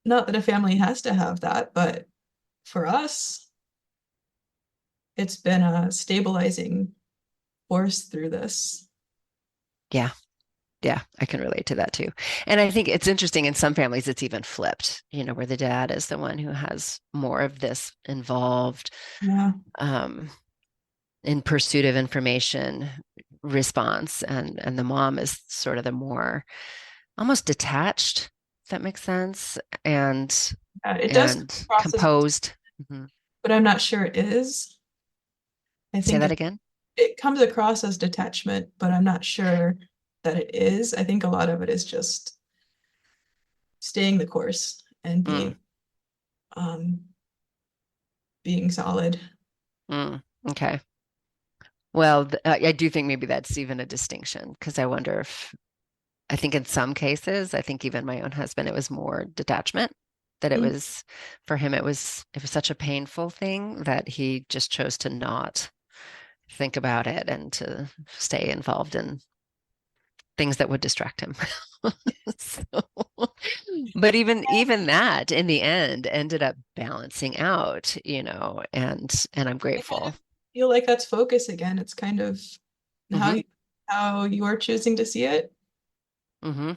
not that a family has to have that, but for us, it's been a stabilizing force through this.
Yeah. Yeah, I can relate to that too. And I think it's interesting in some families, it's even flipped, where the dad is the one who has more of this involved
Yeah.
um, in pursuit of information response, and the mom is sort of the more almost detached, if that makes sense, and
It does come
and
across as,
composed. Mhm.
but I'm not sure it is. I
Say
think
that again.
it comes across as detachment, but I'm not sure that it is. I think a lot of it is just staying the course and
Mm,
um being solid.
okay. Well, I do think maybe that's even a distinction because I wonder if I think in some cases, I think even my own husband, it was more detachment, that it
Mm.
was for him, it was such a painful thing that he just chose to not think about it and to stay involved in things that would distract him. So, but even that in the end ended up balancing out, and I'm
I kind
grateful.
of feel like that's focus again. It's kind of how
Hmm.
you, how you're choosing to see it.
Hmm.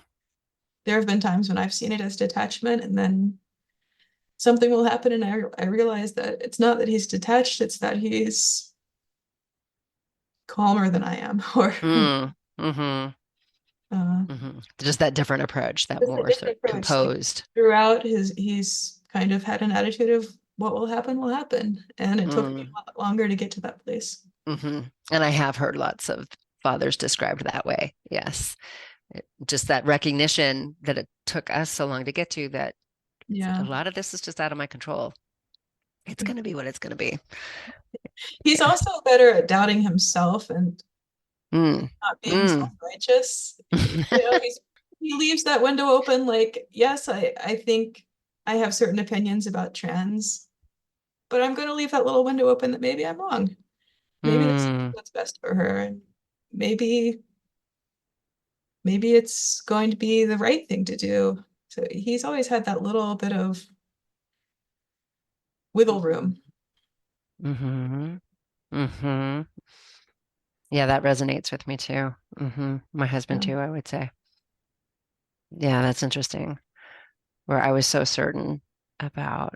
There have been times when I've seen it as detachment, and then something will happen, and I realize that it's not that he's detached, it's that he's calmer than I am, or
Mm. Hmm.
uh,
Hmm. Just that different approach, that
just a
more sort
different
of
approach. Like
composed.
throughout he's kind of had an attitude of what will happen, and it took me
Mm.
a lot longer to get to that place.
Hmm. And I have heard lots of fathers described that way. Yes. Just that recognition that it took us so long to get to, that a
Yeah.
lot of this is just out of my control. It's going to be what it's going to be.
He's
Yeah.
also better at doubting himself and
Mm.
not being
Mm.
self-righteous. He leaves that window open, like, yes, I think I have certain opinions about trans, but I'm going to leave that little window open that maybe I'm wrong. Maybe this is
Mm.
what's best for her. And maybe it's going to be the right thing to do. So he's always had that little bit of wiggle room.
Hmm. Hmm. Yeah, that resonates with me too. My husband
Yeah.
too, I would say. Yeah, that's interesting. Where I was so certain about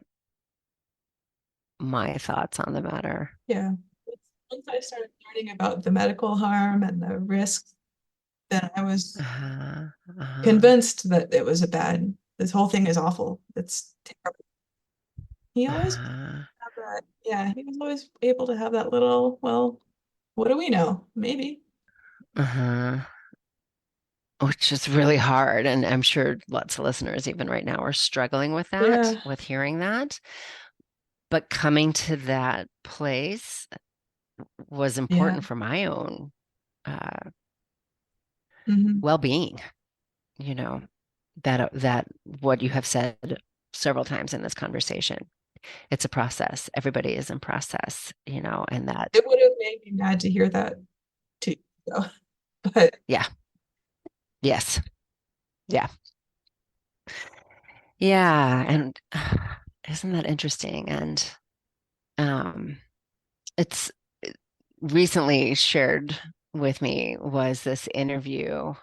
my thoughts on the matter.
Yeah. Once I started learning about the medical harm and the risks, then I was
Uh-huh. Uh-huh.
convinced that it was a bad, this whole thing is awful. It's terrible. He always
Uh-huh.
had that, yeah, he was always able to have that little, well, what do we know? Maybe.
Uh-huh. Which is really hard. And I'm sure lots of listeners, even right now, are struggling with that,
Yeah.
with hearing that. But coming to that place was
Yeah.
important for my own
Hmm.
well-being, you know, that what you have said several times in this conversation. It's a process. Everybody is in process, and that,
It would have made me mad to hear that too. So, but
yeah, yes, yeah, yeah. And isn't that interesting? And um, it's recently shared with me was this interview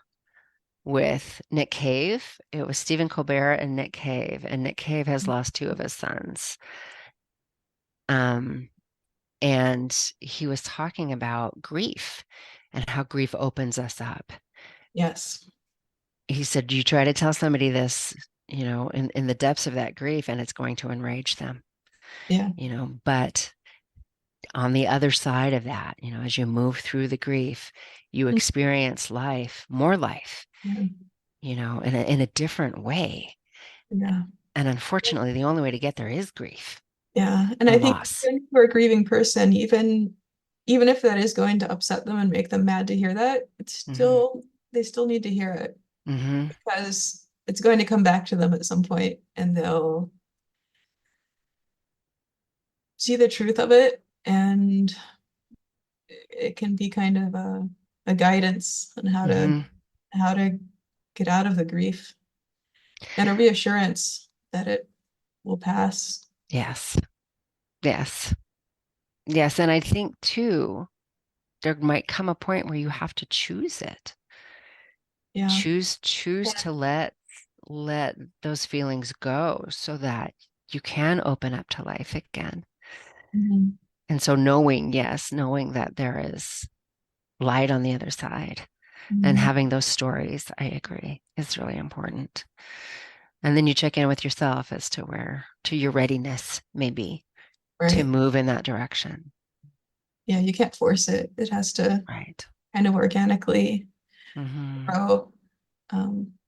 with Nick Cave. It was Stephen Colbert and Nick Cave, and Nick Cave has lost two of his sons. Um, and he was talking about grief and how grief opens us up.
yes.
He said, you try to tell somebody this, in the depths of that grief, and it's going to enrage them,
Yeah.
but on the other side of that, as you move through the grief, you experience life, more life,
Yeah.
in a different way.
Yeah.
And unfortunately, the only way to get there is grief
Yeah. And I
and
think
loss.
even for a grieving person, even if that is going to upset them and make them mad to hear that, it's
Hmm.
still they still need to hear it
Hmm.
because it's going to come back to them at some point and they'll see the truth of it, and it can be kind of a guidance on
Hmm.
how to get out of the grief and a reassurance that it will pass.
Yes. Yes. Yes. And I think too, there might come a point where you have to choose it.
Yeah.
Choose
Yeah.
to let those feelings go so that you can open up to life again.
Mhm.
And so yes, knowing that there is light on the other side and
Mhm.
having those stories, I agree, is really important. And then you check in with yourself as to your readiness, maybe, to
Right.
move in that direction.
Yeah, you can't force it. It has to
Right.
kind of organically
Hmm.
grow. Um,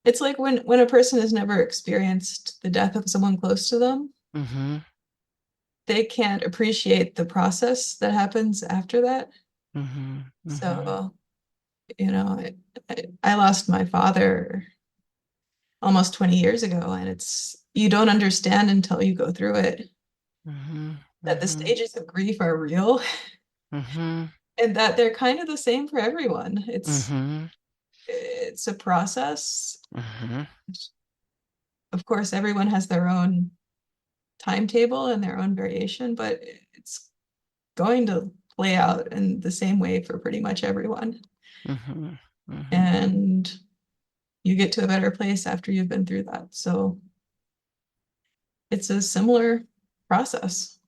it's like when a person has never experienced the death of someone close to them,
Hmm.
they can't appreciate the process that happens after that.
Hmm. Hmm.
So You know, I lost my father almost 20 years ago, and it's you don't understand until you go through it
Mm-hmm.
that the
Mm-hmm.
stages of grief are real
Mm-hmm.
and that they're kind of the same for everyone.
Mm-hmm.
It's a process.
Mm-hmm.
Of course, everyone has their own timetable and their own variation, but it's going to play out in the same way for pretty much everyone.
Mm-hmm. Mm-hmm.
And you get to a better place after you've been through that. So it's a similar process.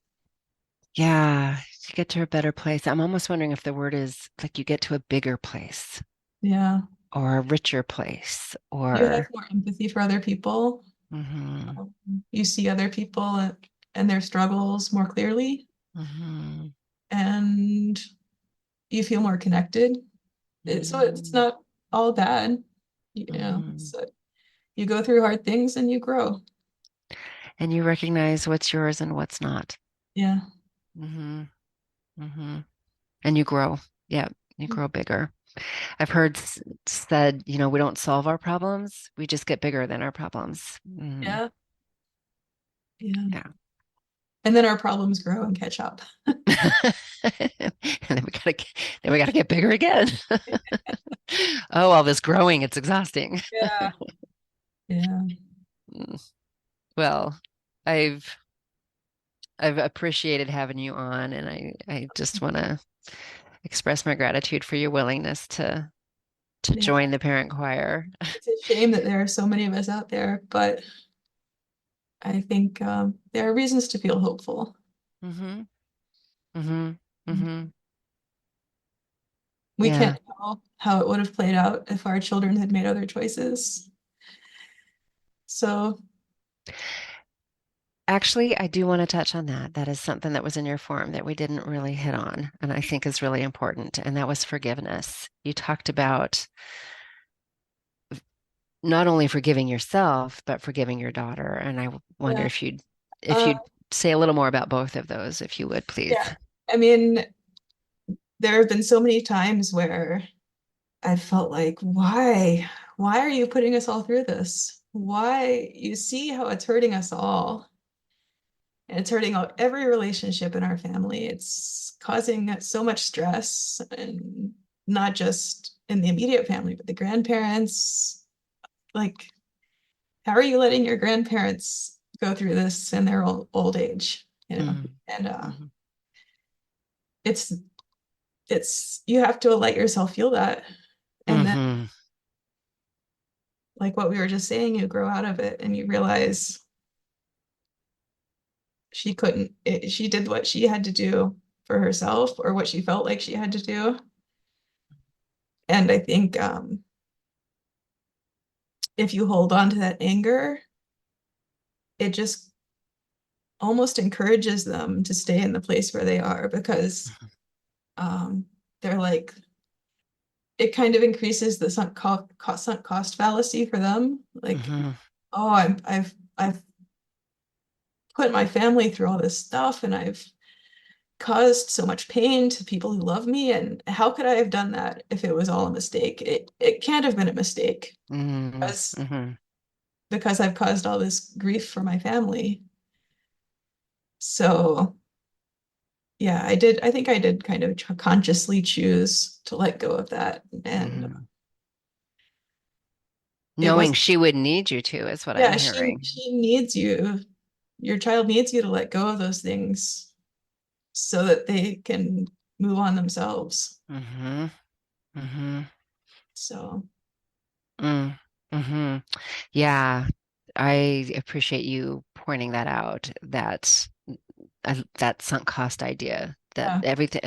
Yeah, you get to a better place. I'm almost wondering if the word is like you get to a bigger place
Yeah.
or a richer place
You have
or
more empathy for other people.
mm-hmm.
Um, you see other people and their struggles more clearly,
Mm-hmm.
and you feel more connected. So it's
Mm-hmm.
not all bad. You know,
Mm-hmm.
you go through hard things and you grow.
And you recognize what's yours and what's not.
Yeah.
Mm-hmm. Mm-hmm. And you grow. Yeah, you grow bigger. I've heard said, we don't solve our problems, we just get bigger than our problems.
Yeah. Yeah.
Yeah.
And then our problems grow and catch up.
And then we gotta get bigger again. Oh, all this growing, it's exhausting.
Yeah. Yeah.
Mm. Well, I've I've appreciated having you on, and I just want to express my gratitude for your willingness to
Yeah.
join the parent choir.
It's a shame that there are so many of us out there, but I think there are reasons to feel hopeful.
Hmm. Hmm. Hmm.
We
Yeah.
can't know how it would have played out if our children had made other choices. So,
Actually, I do want to touch on that. That is something that was in your form that we didn't really hit on, and I think is really important, and that was forgiveness. You talked about not only forgiving yourself, but forgiving your daughter. And I wonder
yeah.
if you'd
Uh,
say a little more about both of those, if you would, please.
yeah. I mean, there have been so many times where I felt like, why? Why are you putting us all through this? Why? You see how it's hurting us all. And it's hurting every relationship in our family. It's causing so much stress, and not just in the immediate family, but the grandparents. Like, how are you letting your grandparents go through this in their old age?
Mm,
And
mhm,
it's you have to let yourself feel that, and then
mhm,
like what we were just saying, you grow out of it and you realize she couldn't. She did what she had to do for herself, or what she felt like she had to do. And I think if you hold on to that anger, it just almost encourages them to stay in the place where they are, because um, they're like, it kind of increases the sunk cost fallacy for them. Like,
mhm,
oh, I've put my family through all this stuff, and I've caused so much pain to people who love me. And how could I have done that if it was all a mistake? It can't have been a mistake,
mhm,
because
mhm,
I've caused all this grief for my family. So yeah, I think I did kind of consciously choose to let go of that. And
mhm.
it
Knowing
was,
she would need you to is what I'm
yeah,
hearing.
she needs you. Your child needs you to let go of those things so that they can move on themselves.
Hmm. Hmm.
So
Mm, hmm. Yeah, I appreciate you pointing that out, that sunk cost idea, that
yeah,
everything,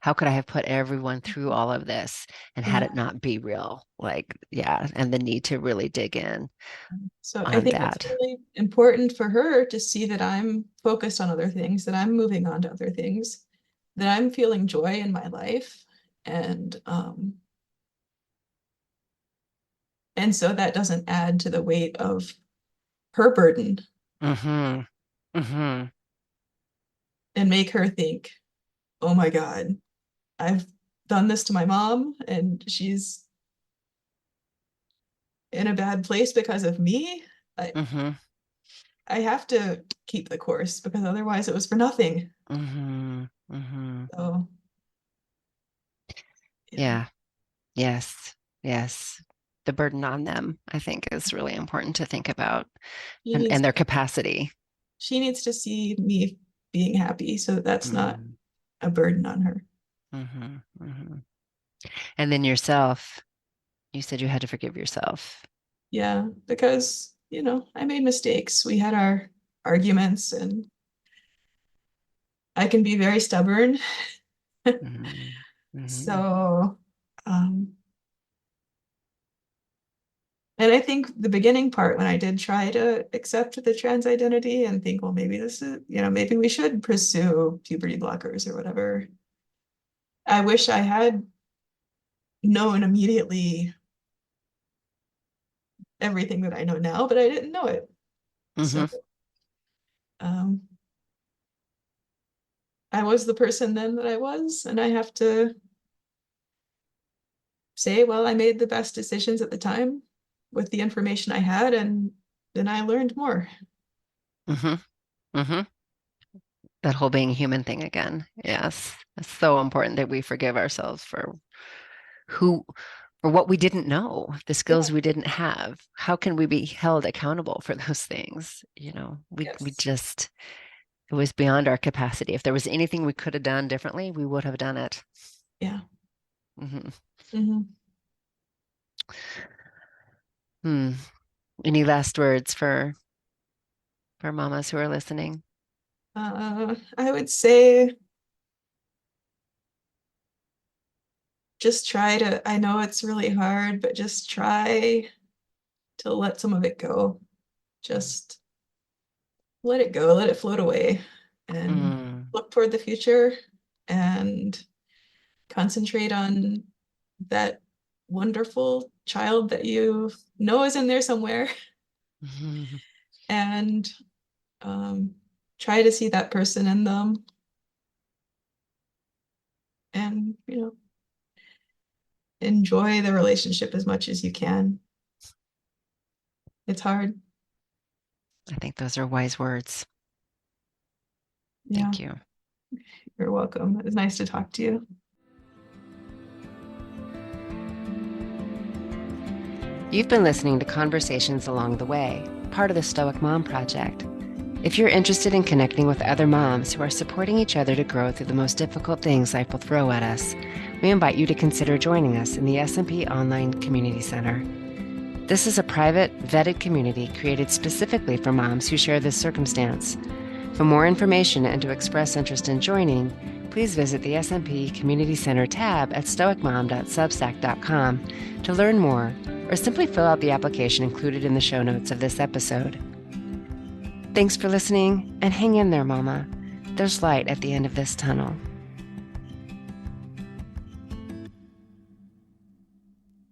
how could I have put everyone through all of this and had
yeah.
it not be real? Like, yeah, and the need to really dig in
So I
on
think it's
that.
really important for her to see that I'm focused on other things, that I'm moving on to other things, that I'm feeling joy in my life. And and so that doesn't add to the weight of her burden
Hmm. Hmm.
and make her think, oh my God, I've done this to my mom and she's in a bad place because of me. I,
Mm-hmm.
I have to keep the course because otherwise it was for nothing.
Mm-hmm. Mm-hmm.
So, yeah,
Yeah. Yes. Yes. The burden on them, I think, is really important to think about,
she
and
needs
their capacity.
she needs to see me being happy so that's not
Mm-hmm.
a burden on her.
Mm-hmm. Mm-hmm. And then yourself, you said you had to forgive yourself.
Yeah, because, I made mistakes. We had our arguments and I can be very stubborn.
Mm-hmm. Mm-hmm.
So, um, and I think the beginning part when I did try to accept the trans identity and think, well, maybe this is, maybe we should pursue puberty blockers or whatever. I wish I had known immediately everything that I know now, but I didn't know it. So,
Mm-hmm.
um, I was the person then that I was, and I have to say, well, I made the best decisions at the time with the information I had, and then I learned more.
Mm-hmm. Mm-hmm. That whole being human thing again. Yes. It's so important that we forgive ourselves for who or what we didn't know, the
Yeah,
skills we didn't have. How can we be held accountable for those things? We
yes.
just it was beyond our capacity. If there was anything we could have done differently, we would have done it.
Yeah.
Hmm.
Hmm.
Hmm. Any last words for mamas who are listening?
I would say just try to, I know it's really hard, but just try to let some of it go. Just let it go, let it float away, and
Mm.
look toward the future and concentrate on that wonderful child that you know is in there somewhere
Mhm.
and um, try to see that person in them and, enjoy the relationship as much as you can. It's hard.
I think those are wise words.
Yeah,
Thank you.
you're welcome. It was nice to talk to you.
You've been listening to Conversations Along the Way, part of the Stoic Mom Project. If you're interested in connecting with other moms who are supporting each other to grow through the most difficult things life will throw at us, we invite you to consider joining us in the S&P Online Community Center. This is a private, vetted community created specifically for moms who share this circumstance. For more information and to express interest in joining, please visit the S&P Community Center tab at stoicmom.substack.com to learn more, or simply fill out the application included in the show notes of this episode. Thanks for listening, and hang in there, Mama. There's light at the end of this tunnel.